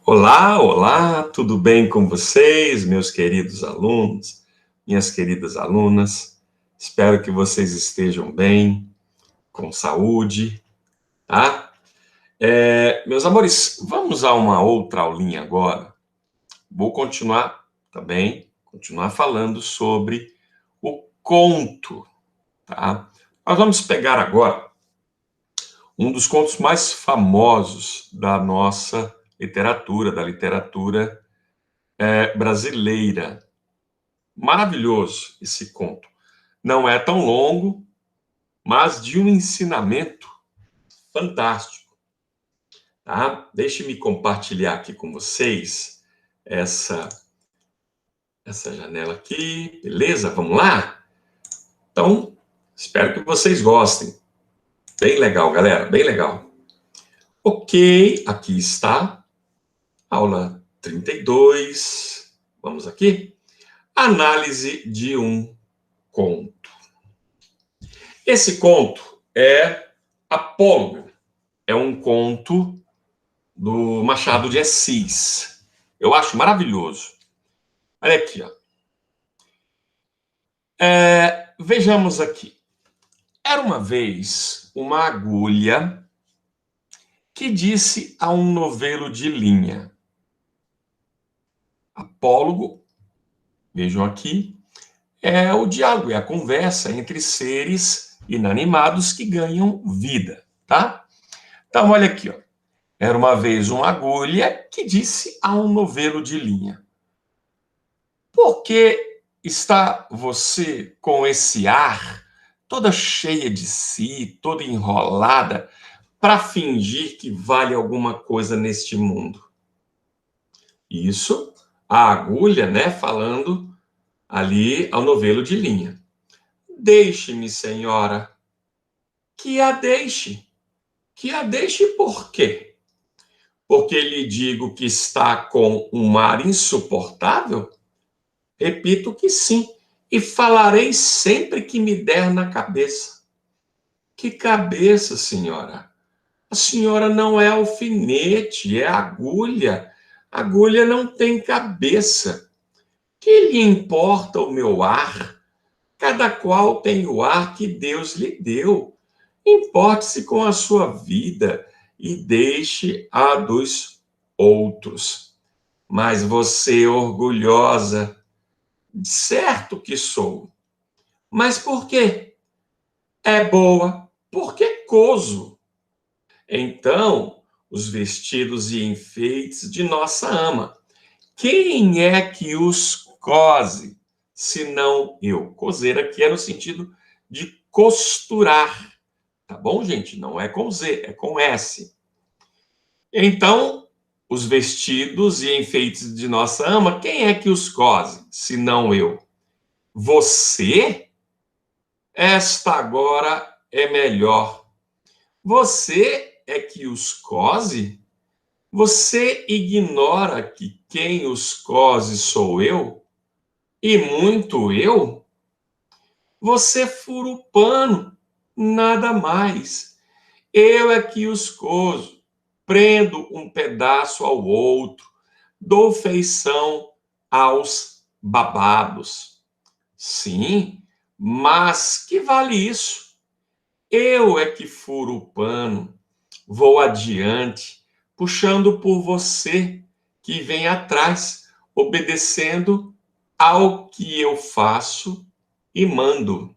Olá, olá, tudo bem com vocês, meus queridos alunos, minhas queridas alunas? Espero que vocês estejam bem, com saúde, tá? Meus amores, vamos a uma outra aulinha agora. Vou continuar falando sobre o conto, tá? Nós vamos pegar agora um dos contos mais famosos da nossa literatura, da literatura brasileira. Maravilhoso esse conto. Não é tão longo, mas de um ensinamento fantástico, tá? Deixe-me compartilhar aqui com vocês essa janela aqui, beleza? Vamos lá? Então, espero que vocês gostem. Bem legal, galera, bem legal. Ok, aqui está, aula 32. Vamos aqui. Análise de um conto. Esse conto é Apólogo. É um conto do Machado de Assis. Eu acho maravilhoso. Olha aqui, ó. Vejamos aqui. Era uma vez uma agulha que disse a um novelo de linha. Apólogo, vejam aqui, é o diálogo, é a conversa entre seres inanimados que ganham vida, tá? Então, olha aqui, ó. Era uma vez uma agulha que disse a um novelo de linha: por que está você com esse ar, toda cheia de si, toda enrolada, para fingir que vale alguma coisa neste mundo? Isso, a agulha, né, falando ali ao novelo de linha. Deixe-me, senhora. Que a deixe. Que a deixe por quê? Porque lhe digo que está com um mar insuportável? Repito que sim, e falarei sempre que me der na cabeça. Que cabeça, senhora? A senhora não é alfinete, é agulha. Agulha não tem cabeça. Que lhe importa o meu ar? Cada qual tem o ar que Deus lhe deu. Importe-se com a sua vida e deixe a dos outros. Mas você, orgulhosa, certo que sou. Mas por quê? É boa, porque coso. Então, os vestidos e enfeites de nossa ama. Quem é que os cose, senão eu? Coser aqui é no sentido de costurar. Tá bom, gente? Não é com Z, é com S. Então, os vestidos e enfeites de nossa ama, quem é que os cose, senão eu? Você? Esta agora é melhor. Você é que os cose? Você ignora que quem os cose sou eu? E muito eu? Você fura o pano, nada mais. Eu é que os coso, prendo um pedaço ao outro, dou feição aos babados. Sim, mas que vale isso? Eu é que furo o pano, vou adiante, puxando por você, que vem atrás, obedecendo ao que eu faço e mando.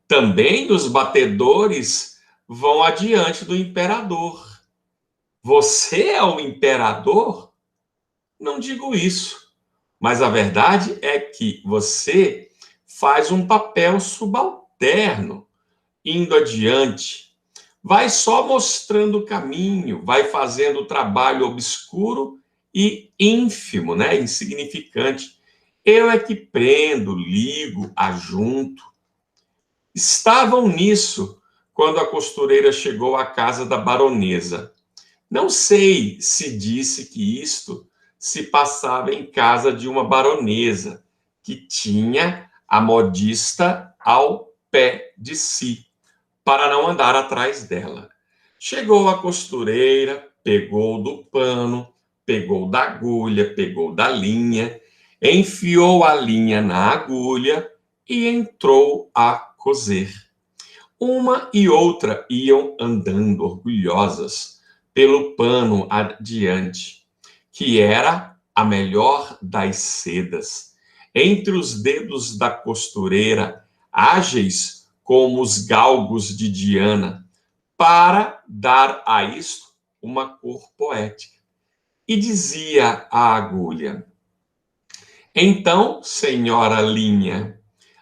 Também os batedores vão adiante do imperador. Você é o imperador? Não digo isso, mas a verdade é que você faz um papel subalterno, indo adiante, vai só mostrando o caminho, vai fazendo o trabalho obscuro e ínfimo, né? Insignificante. Eu é que prendo, ligo, ajunto. Estavam nisso quando a costureira chegou à casa da baronesa. Não sei se disse que isto se passava em casa de uma baronesa, que tinha a modista ao pé de si, para não andar atrás dela. Chegou a costureira, pegou do pano, pegou da agulha, pegou da linha, enfiou a linha na agulha e entrou a coser. Uma e outra iam andando orgulhosas pelo pano adiante, que era a melhor das sedas. Entre os dedos da costureira, ágeis como os galgos de Diana, para dar a isto uma cor poética. E dizia a agulha: então, senhora linha,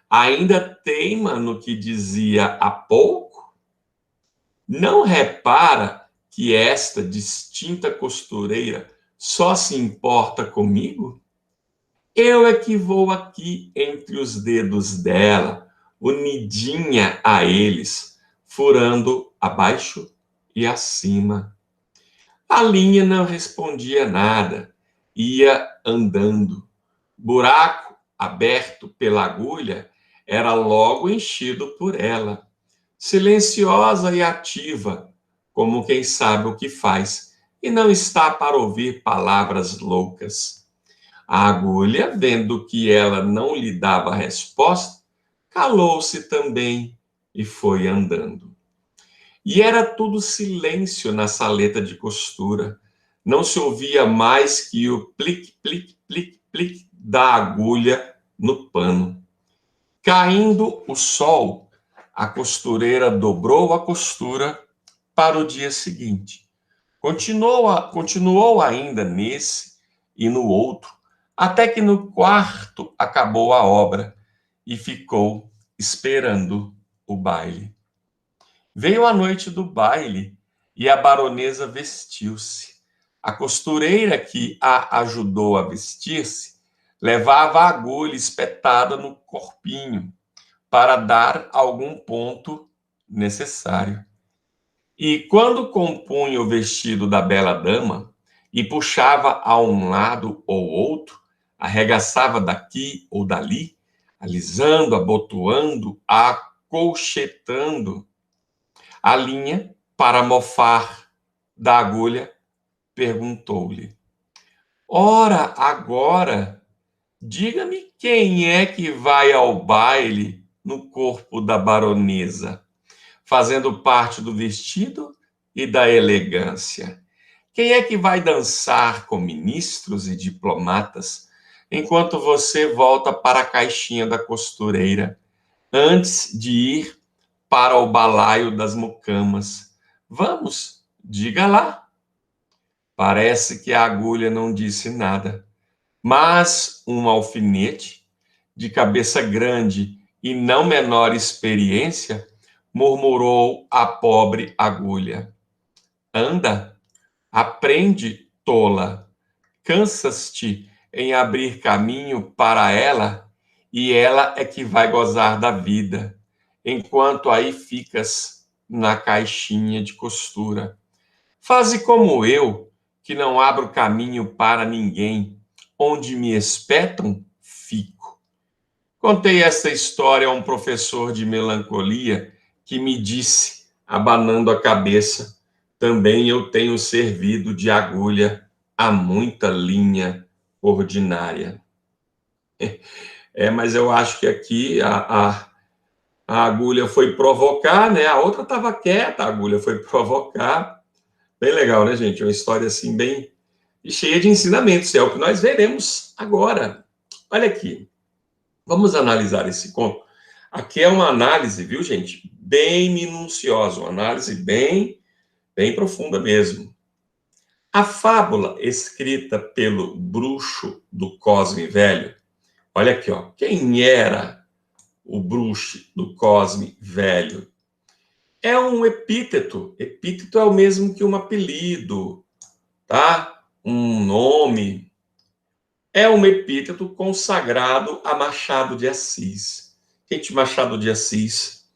ainda teima no que dizia há pouco? Não repara que esta distinta costureira só se importa comigo? Eu é que vou aqui entre os dedos dela, unidinha a eles, furando abaixo e acima. A linha não respondia nada, ia andando. Buraco aberto pela agulha era logo enchido por ela, silenciosa e ativa, como quem sabe o que faz e não está para ouvir palavras loucas. A agulha, vendo que ela não lhe dava resposta, calou-se também e foi andando. E era tudo silêncio na saleta de costura. Não se ouvia mais que o plic, plic, plic, plic da agulha no pano. Caindo o sol, a costureira dobrou a costura para o dia seguinte. Continuou ainda nesse e no outro, até que no quarto acabou a obra e ficou esperando o baile. Veio a noite do baile e a baronesa vestiu-se. A costureira que a ajudou a vestir-se levava a agulha espetada no corpinho para dar algum ponto necessário. E quando compunha o vestido da bela dama e puxava a um lado ou outro, arregaçava daqui ou dali, alisando, abotoando, acolchetando a linha, para mofar da agulha, perguntou-lhe: ora, agora, diga-me quem é que vai ao baile no corpo da baronesa, fazendo parte do vestido e da elegância? Quem é que vai dançar com ministros e diplomatas, enquanto você volta para a caixinha da costureira, antes de ir para o balaio das mucamas? Vamos, diga lá. Parece que a agulha não disse nada, mas um alfinete, de cabeça grande e não menor experiência, murmurou a pobre agulha: anda, aprende, tola. Cansas-te em abrir caminho para ela, e ela é que vai gozar da vida, enquanto aí ficas na caixinha de costura. Faze como eu, que não abro caminho para ninguém. Onde me espetam, fico. Contei esta história a um professor de melancolia que me disse, abanando a cabeça: também eu tenho servido de agulha a muita linha ordinária. Mas eu acho que aqui a agulha foi provocar, né? A outra estava quieta, a agulha foi provocar. Bem legal, né, gente? Uma história assim bem cheia de ensinamentos. É o que nós veremos agora. Olha aqui. Vamos analisar esse conto. Aqui é uma análise, viu, gente? Bem minuciosa, uma análise bem profunda mesmo. A fábula escrita pelo bruxo do Cosme Velho. Olha aqui, ó. Quem era o bruxo do Cosme Velho? É um epíteto. Epíteto é o mesmo que um apelido, tá? Um nome. É um epíteto consagrado a Machado de Assis. Gente, Machado de Assis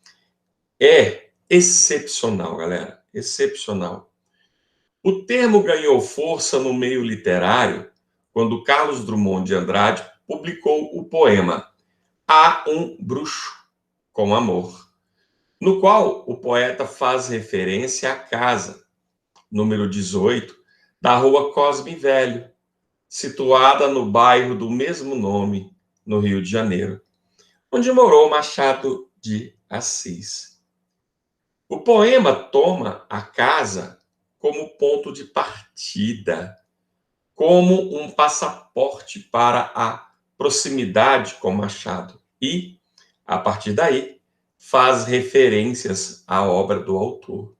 é excepcional, galera. Excepcional. O termo ganhou força no meio literário quando Carlos Drummond de Andrade publicou o poema Há um Bruxo com Amor, no qual o poeta faz referência à casa, número 18, da Rua Cosme Velho, situada no bairro do mesmo nome, no Rio de Janeiro, onde morou Machado de Assis. O poema toma a casa como ponto de partida, como um passaporte para a proximidade com Machado e, a partir daí, faz referências à obra do autor.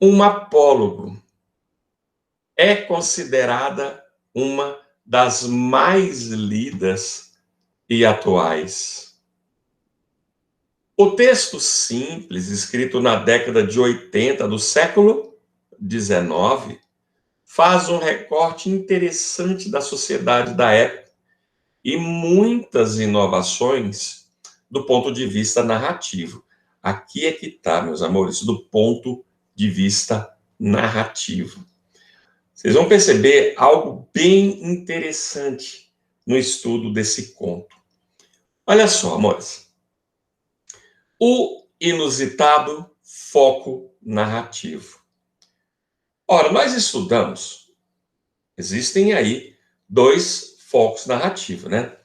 Um apólogo é considerada uma das mais lidas e atuais. O texto simples, escrito na década de 80 do século XIX, faz um recorte interessante da sociedade da época e muitas inovações do ponto de vista narrativo. Aqui é que está, meus amores, do ponto de vista narrativo. Vocês vão perceber algo bem interessante no estudo desse conto. Olha só, amores. O inusitado foco narrativo. Ora, nós estudamos, existem aí dois focos narrativos, né?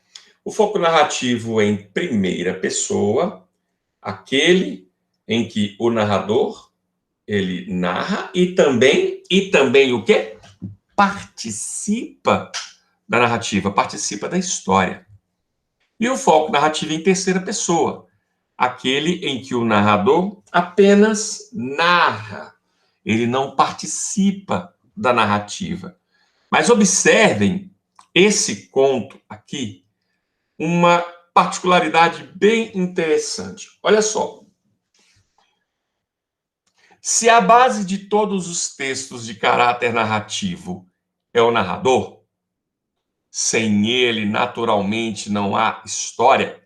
O foco narrativo em primeira pessoa, aquele em que o narrador, ele narra e também o quê? Participa da narrativa, participa da história. E o foco narrativo em terceira pessoa, aquele em que o narrador apenas narra, ele não participa da narrativa. Mas observem esse conto aqui, uma particularidade bem interessante. Olha só. Se a base de todos os textos de caráter narrativo é o narrador, sem ele, naturalmente, não há história,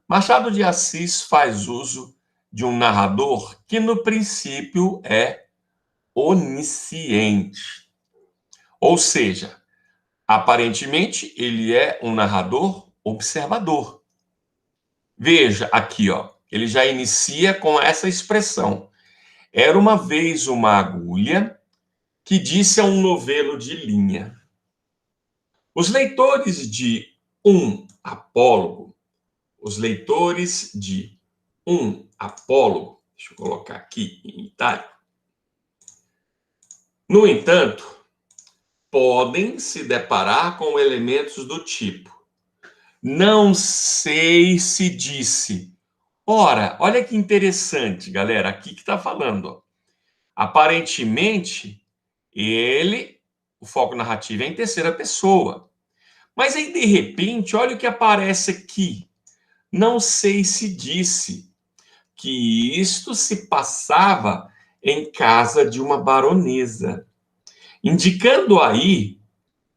Machado de Assis faz uso de um narrador que, no princípio, é onisciente. Ou seja, aparentemente, ele é um narrador observador. Veja aqui, ó, ele já inicia com essa expressão. Era uma vez uma agulha que disse a um novelo de linha. Os leitores de Apólogo, deixa eu colocar aqui em itálico, no entanto, podem se deparar com elementos do tipo: não sei se disse. Ora, olha que interessante, galera, aqui que está falando. Ó. Aparentemente, o foco narrativo é em terceira pessoa. Mas aí, de repente, olha o que aparece aqui. Não sei se disse que isto se passava em casa de uma baronesa, indicando aí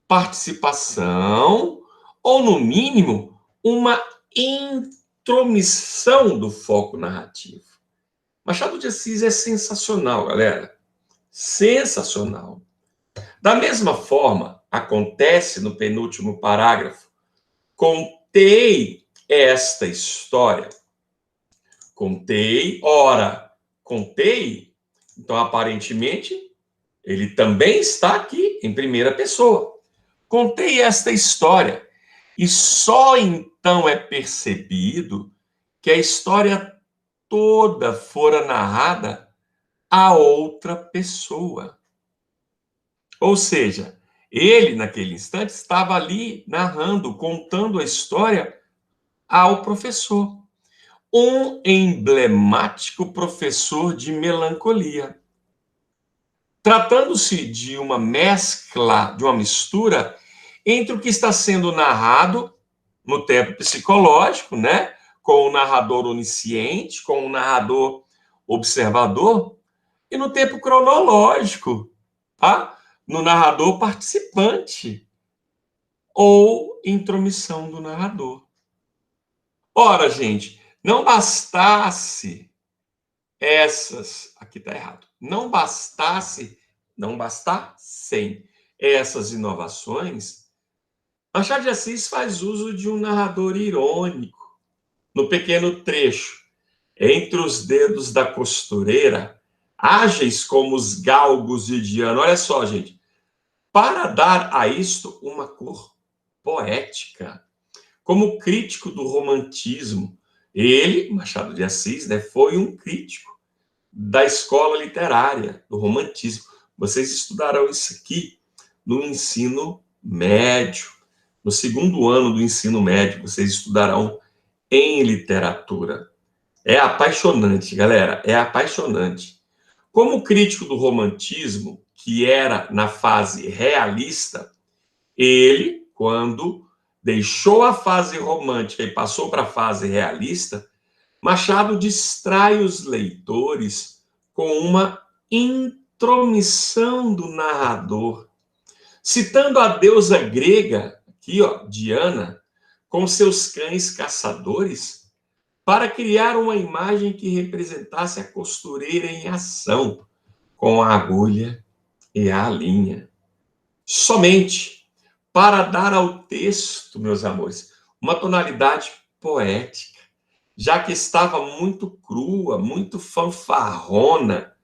participação ou, no mínimo, uma intromissão do foco narrativo. Machado de Assis é sensacional, galera. Sensacional. Da mesma forma, acontece no penúltimo parágrafo. Contei esta história. Contei, então aparentemente ele também está aqui em primeira pessoa. Contei esta história e só então é percebido que a história toda fora narrada a outra pessoa. Ou seja, ele, naquele instante, estava ali narrando, contando a história ao professor. Um emblemático professor de melancolia. Tratando-se de uma mescla, de uma mistura entre o que está sendo narrado no tempo psicológico, né? Com o narrador onisciente, com o narrador observador, e no tempo cronológico, tá? No narrador participante ou intromissão do narrador. Ora, gente, não bastasse aqui está errado, não bastassem essas inovações, Machado de Assis faz uso de um narrador irônico no pequeno trecho. Entre os dedos da costureira, ágeis como os galgos de Diana. Olha só, gente. para dar a isto uma cor poética. Como crítico do romantismo, ele, Machado de Assis, né, foi um crítico da escola literária, do romantismo. Vocês estudarão isso aqui no ensino médio. No segundo ano do ensino médio, vocês estudarão em literatura. É apaixonante, galera, é apaixonante. Como crítico do romantismo, que era na fase realista, ele, quando deixou a fase romântica e passou para a fase realista, Machado distrai os leitores com uma intromissão do narrador, citando a deusa grega, aqui, ó, Diana, com seus cães caçadores, para criar uma imagem que representasse a costureira em ação, com a agulha e a linha. Somente para dar ao texto, meus amores, uma tonalidade poética, já que estava muito crua, muito fanfarrona,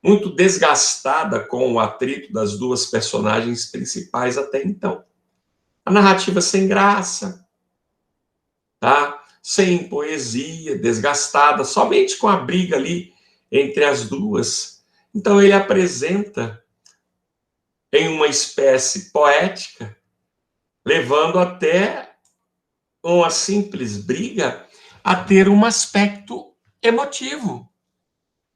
muito desgastada com o atrito das duas personagens principais até então. A narrativa sem graça, tá? Sem poesia, desgastada, somente com a briga ali entre as duas. Então ele apresenta em uma espécie poética, levando até uma simples briga a ter um aspecto emotivo,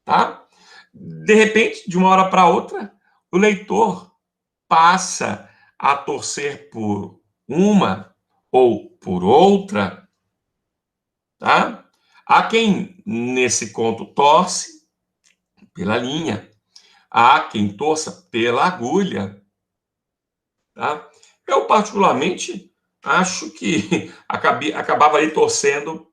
tá? De repente, de uma hora para outra, o leitor passa a torcer por uma ou por outra, tá? Há quem nesse conto torce pela linha, há quem torça pela agulha, tá? Eu particularmente acho que acabava aí torcendo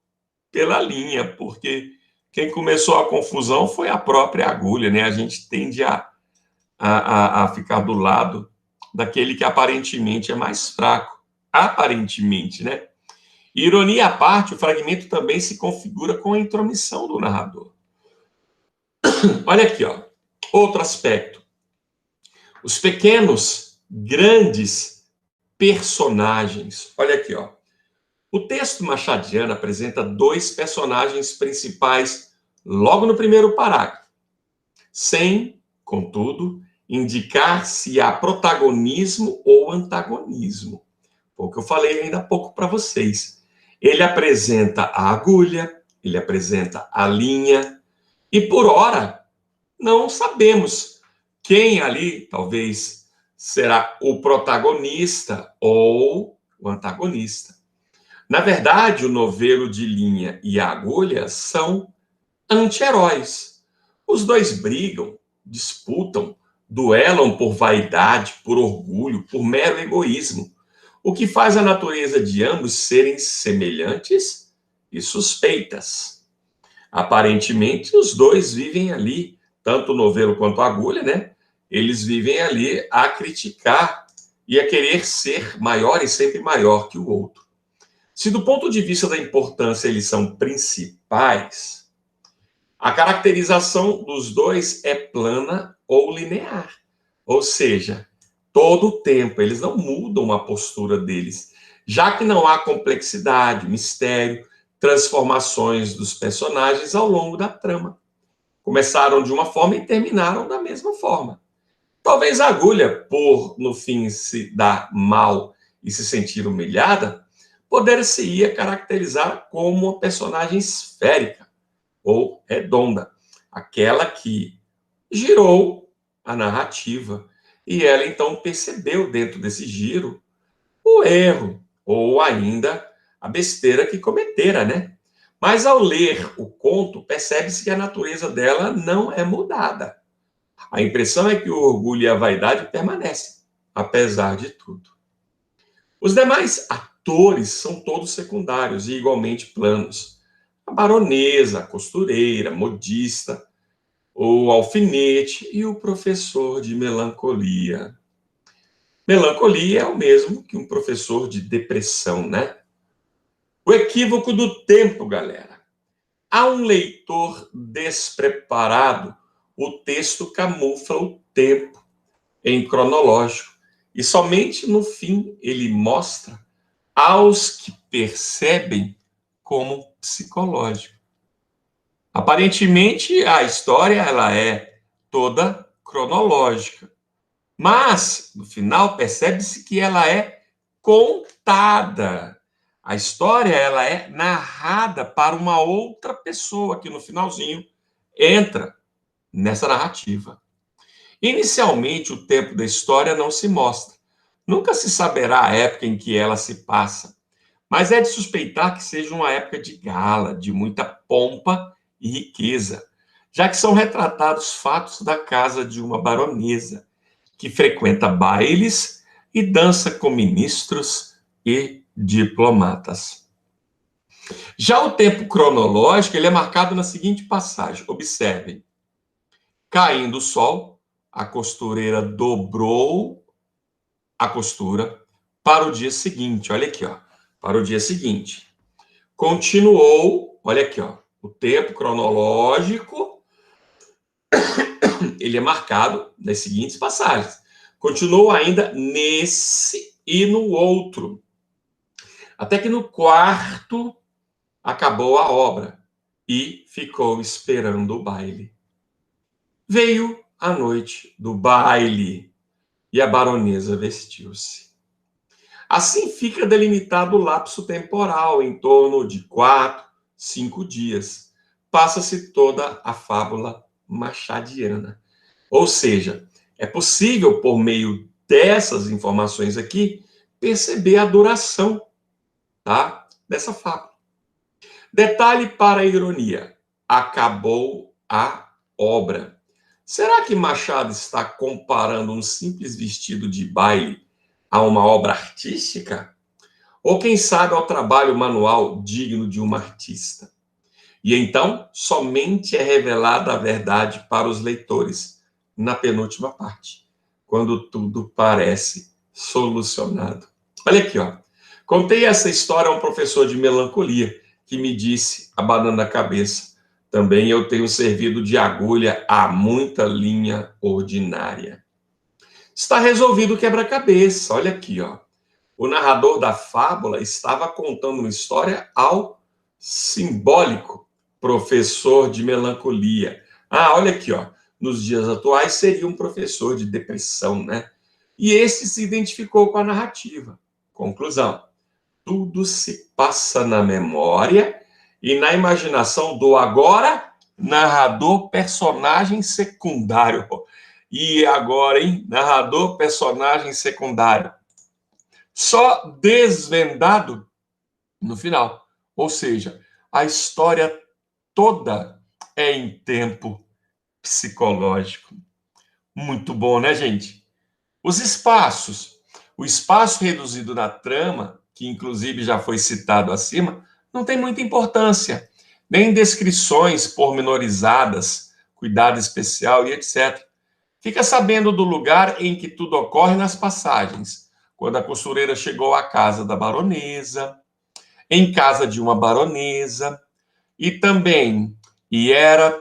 pela linha, porque quem começou a confusão foi a própria agulha, né? A gente tende a ficar do lado daquele que aparentemente é mais fraco. Aparentemente, né? Ironia à parte, o fragmento também se configura com a intromissão do narrador. Olha aqui, ó. Outro aspecto. Os pequenos, grandes personagens. Olha aqui, ó. O texto machadiano apresenta dois personagens principais logo no primeiro parágrafo, sem, contudo, indicar se há protagonismo ou antagonismo. Foi o que eu falei ainda há pouco para vocês. Ele apresenta a agulha, ele apresenta a linha, e por ora não sabemos quem ali talvez será o protagonista ou o antagonista. Na verdade, o novelo de linha e a agulha são anti-heróis. Os dois brigam, disputam, duelam por vaidade, por orgulho, por mero egoísmo, o que faz a natureza de ambos serem semelhantes e suspeitas. Aparentemente, os dois vivem ali, tanto o novelo quanto a agulha, né? Eles vivem ali a criticar e a querer ser maior e sempre maior que o outro. Se do ponto de vista da importância eles são principais, a caracterização dos dois é plana ou linear. Ou seja, todo o tempo eles não mudam a postura deles, já que não há complexidade, mistério, transformações dos personagens ao longo da trama. Começaram de uma forma e terminaram da mesma forma. Talvez a agulha, por no fim se dar mal e se sentir humilhada, poder-se-ia caracterizar como uma personagem esférica ou redonda, aquela que girou a narrativa e ela então percebeu dentro desse giro o erro ou ainda a besteira que cometera, né? Mas ao ler o conto, percebe-se que a natureza dela não é mudada. A impressão é que o orgulho e a vaidade permanecem, apesar de tudo. Os demais atores são todos secundários e igualmente planos. A baronesa, a costureira, a modista, o alfinete e o professor de melancolia. Melancolia é o mesmo que um professor de depressão, né? O equívoco do tempo, galera. A um leitor despreparado, o texto camufla o tempo em cronológico, E somente no fim ele mostra aos que percebem como psicológico. Aparentemente, a história ela é toda cronológica, mas no final percebe-se que ela é contada. A história ela é narrada para uma outra pessoa que no finalzinho entra nessa narrativa. Inicialmente, o tempo da história não se mostra. Nunca se saberá a época em que ela se passa, mas é de suspeitar que seja uma época de gala, de muita pompa e riqueza, já que são retratados fatos da casa de uma baronesa, que frequenta bailes e dança com ministros e diplomatas. Já o tempo cronológico ele é marcado na seguinte passagem. Observem. Caindo o sol, a costureira dobrou a costura para o dia seguinte. Olha aqui, ó. Para o dia seguinte. Continuou, olha aqui, ó. O tempo cronológico, ele é marcado nas seguintes passagens. Continuou ainda nesse e no outro. Até que no quarto acabou a obra e ficou esperando o baile. Veio a noite do baile e a baronesa vestiu-se. Assim fica delimitado o lapso temporal, em torno de 4, 5 dias. Passa-se toda a fábula machadiana. Ou seja, é possível, por meio dessas informações aqui, perceber a duração, tá, dessa fábula. Detalhe para a ironia: acabou a obra. Será que Machado está comparando um simples vestido de baile a uma obra artística? Ou, quem sabe, ao trabalho manual digno de uma artista? E então, somente é revelada a verdade para os leitores na penúltima parte, quando tudo parece solucionado. Olha aqui, ó. Contei essa história a um professor de melancolia que me disse, abanando a cabeça: também eu tenho servido de agulha a muita linha ordinária. Está resolvido o quebra-cabeça. Olha aqui, ó. O narrador da fábula estava contando uma história ao simbólico professor de melancolia. Ah, olha aqui, ó. Nos dias atuais seria um professor de depressão, né? E este se identificou com a narrativa. Conclusão: tudo se passa na memória e na imaginação do agora narrador personagem secundário. E agora, hein? Narrador personagem secundário. Só desvendado no final. Ou seja, a história toda é em tempo psicológico. Muito bom, né, gente? Os espaços. O espaço reduzido na trama, que inclusive já foi citado acima, não tem muita importância. Nem descrições pormenorizadas, cuidado especial e etc. Fica sabendo do lugar em que tudo ocorre nas passagens. Quando a costureira chegou à casa da baronesa, em casa de uma baronesa, e também, e era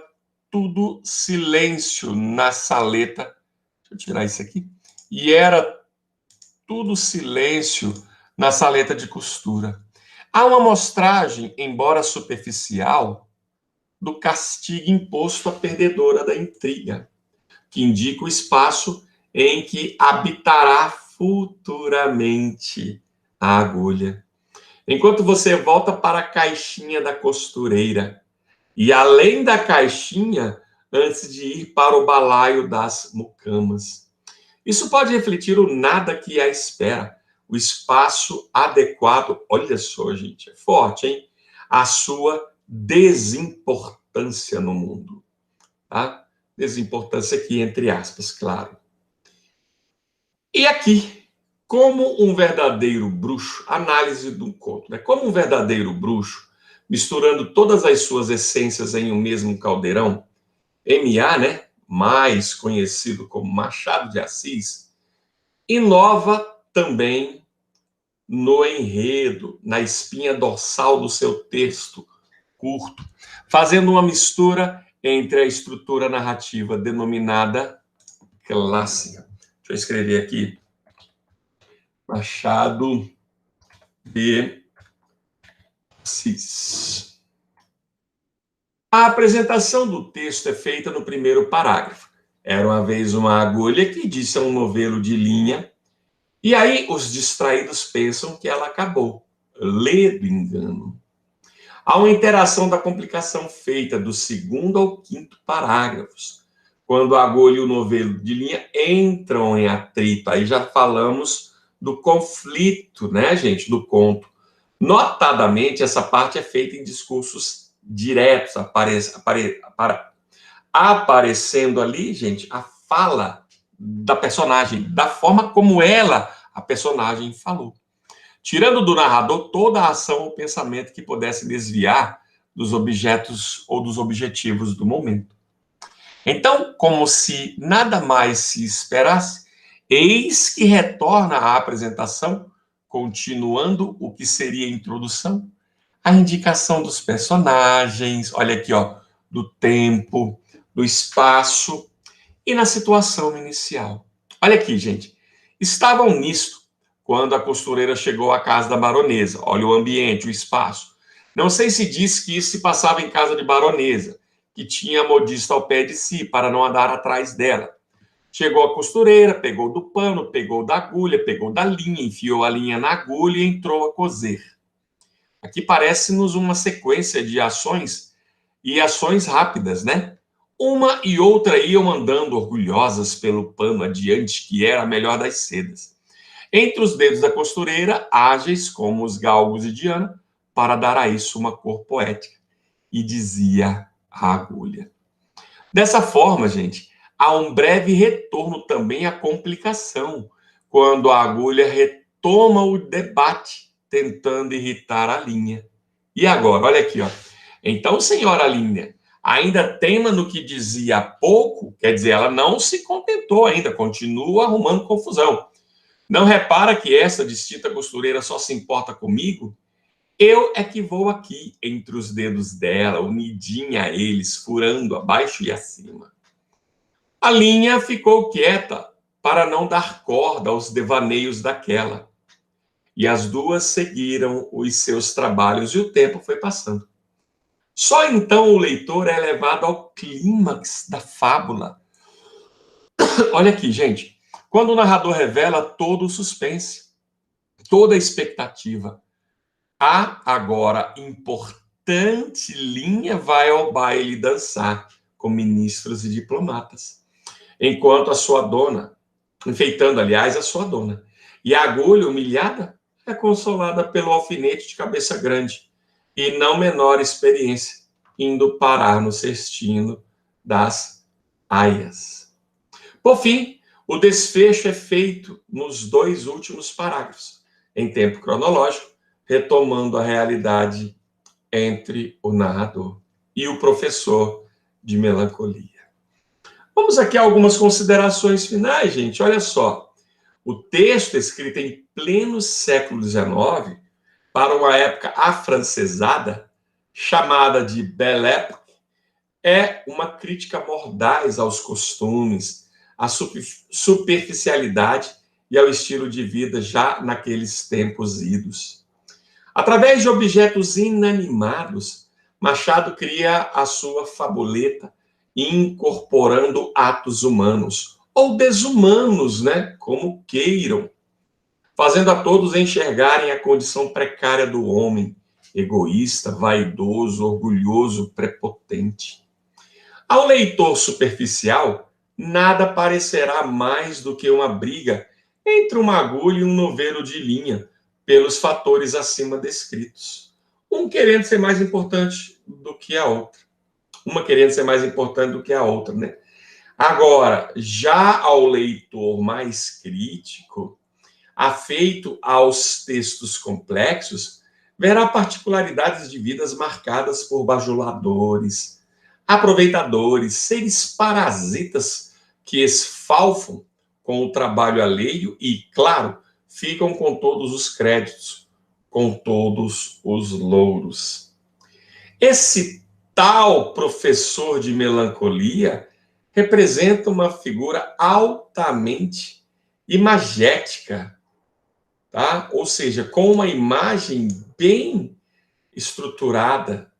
tudo silêncio na saleta. Deixa eu tirar isso aqui. E era tudo silêncio na saleta de costura. Há uma amostragem, embora superficial, do castigo imposto à perdedora da intriga, que indica o espaço em que habitará futuramente a agulha. Enquanto você volta para a caixinha da costureira, e além da caixinha, antes de ir para o balaio das mucamas. Isso pode refletir o nada que a espera, o espaço adequado, olha só, gente, é forte, hein? A sua desimportância no mundo, tá? Desimportância aqui, entre aspas, claro. E aqui, como um verdadeiro bruxo, análise do conto, né? Como um verdadeiro bruxo, misturando todas as suas essências em um mesmo caldeirão, M.A., né? Mais conhecido como Machado de Assis, inova também no enredo, na espinha dorsal do seu texto curto, fazendo uma mistura entre a estrutura narrativa denominada clássica. Deixa eu escrever aqui. Machado de Assis. A apresentação do texto é feita no primeiro parágrafo. Era uma vez uma agulha que disse a um novelo de linha, e aí os distraídos pensam que ela acabou. Lê do engano. Há uma interação da complicação feita do segundo ao quinto parágrafos, quando a agulha e o novelo de linha entram em atrito. Aí já falamos do conflito, né, gente, do conto. Notadamente, essa parte é feita em discursos diretos, aparecendo ali, gente, a fala da personagem, da forma como ela, a personagem, falou. Tirando do narrador toda a ação ou pensamento que pudesse desviar dos objetos ou dos objetivos do momento. Então, como se nada mais se esperasse, eis que retorna à apresentação, continuando o que seria a introdução, a indicação dos personagens, olha aqui, ó, do tempo, do espaço e na situação inicial. Olha aqui, gente. Estavam nisto quando a costureira chegou à casa da baronesa. Olha o ambiente, o espaço. Não sei se diz que isso se passava em casa de baronesa, que tinha a modista ao pé de si, para não andar atrás dela. Chegou a costureira, pegou do pano, pegou da agulha, pegou da linha, enfiou a linha na agulha e entrou a coser. Aqui parece-nos uma sequência de ações e ações rápidas, né? Uma e outra iam andando orgulhosas pelo pano adiante, que era a melhor das sedas. Entre os dedos da costureira, ágeis como os galgos de Diana, para dar a isso uma cor poética. E dizia a agulha. Dessa forma, gente, há um breve retorno também à complicação, quando a agulha retoma o debate, tentando irritar a linha. E agora, olha aqui, ó. Então, senhora linha, ainda teima no que dizia há pouco, quer dizer, ela não se contentou ainda, continua arrumando confusão. Não repara que essa distinta costureira só se importa comigo? Eu é que vou aqui, entre os dedos dela, unidinha a eles, furando abaixo e acima. A linha ficou quieta, para não dar corda aos devaneios daquela. E as duas seguiram os seus trabalhos e o tempo foi passando. Só então o leitor é levado ao clímax da fábula. Olha aqui, gente. Quando o narrador revela todo o suspense, toda a expectativa, a agora importante linha vai ao baile dançar com ministros e diplomatas, enquanto a sua dona, enfeitando, aliás, a sua dona, e a agulha humilhada é consolada pelo alfinete de cabeça grande e não menor experiência, indo parar no cestino das aias. Por fim, o desfecho é feito nos dois últimos parágrafos, em tempo cronológico, retomando a realidade entre o narrador e o professor de melancolia. Vamos aqui a algumas considerações finais, gente. Olha só. O texto, escrito em pleno século XIX, para uma época afrancesada, chamada de Belle Époque, é uma crítica mordaz aos costumes, à superficialidade e ao estilo de vida já naqueles tempos idos. Através de objetos inanimados, Machado cria a sua fabuleta, incorporando atos humanos, ou desumanos, né, como queiram, fazendo a todos enxergarem a condição precária do homem, egoísta, vaidoso, orgulhoso, prepotente. Ao leitor superficial, nada parecerá mais do que uma briga entre uma agulha e um novelo de linha, pelos fatores acima descritos. Um querendo ser mais importante do que a outra. Uma querendo ser mais importante do que a outra, né? Agora, já ao leitor mais crítico, afeito aos textos complexos, verá particularidades de vidas marcadas por bajuladores, aproveitadores, seres parasitas que esfalfam com o trabalho alheio e, claro, ficam com todos os créditos, com todos os louros. Esse tal professor de melancolia representa uma figura altamente imagética, tá? Ou seja, com uma imagem bem estruturada,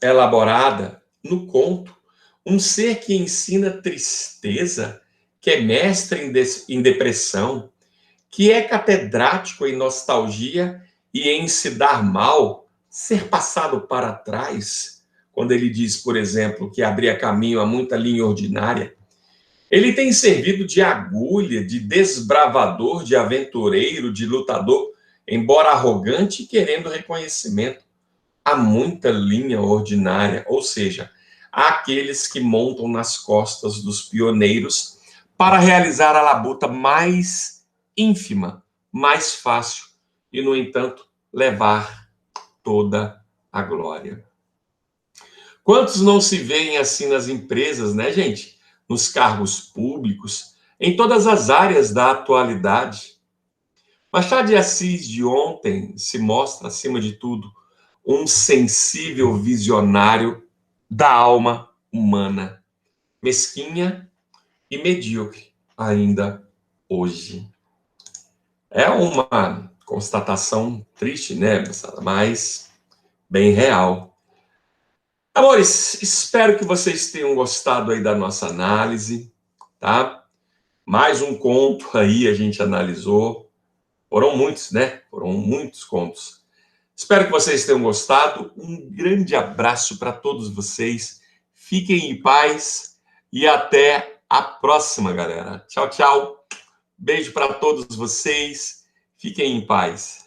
elaborada no conto, um ser que ensina tristeza, que é mestre em depressão, que é catedrático em nostalgia e em se dar mal, ser passado para trás, quando ele diz, por exemplo, que abria caminho a muita linha ordinária. Ele tem servido de agulha, de desbravador, de aventureiro, de lutador, embora arrogante e querendo reconhecimento. Há muita linha ordinária, ou seja, há aqueles que montam nas costas dos pioneiros para realizar a labuta mais ínfima, mais fácil, e, no entanto, levar toda a glória. Quantos não se veem assim nas empresas, né, gente? Nos cargos públicos, em todas as áreas da atualidade. Machado de Assis de ontem se mostra, acima de tudo, um sensível visionário da alma humana, mesquinha e medíocre ainda hoje. É uma constatação triste, né, mas bem real. Amores, espero que vocês tenham gostado aí da nossa análise, tá? Mais um conto aí a gente analisou. Foram muitos, né? Foram muitos contos. Espero que vocês tenham gostado. Um grande abraço para todos vocês. Fiquem em paz e até a próxima, galera. Tchau, tchau. Beijo para todos vocês. Fiquem em paz.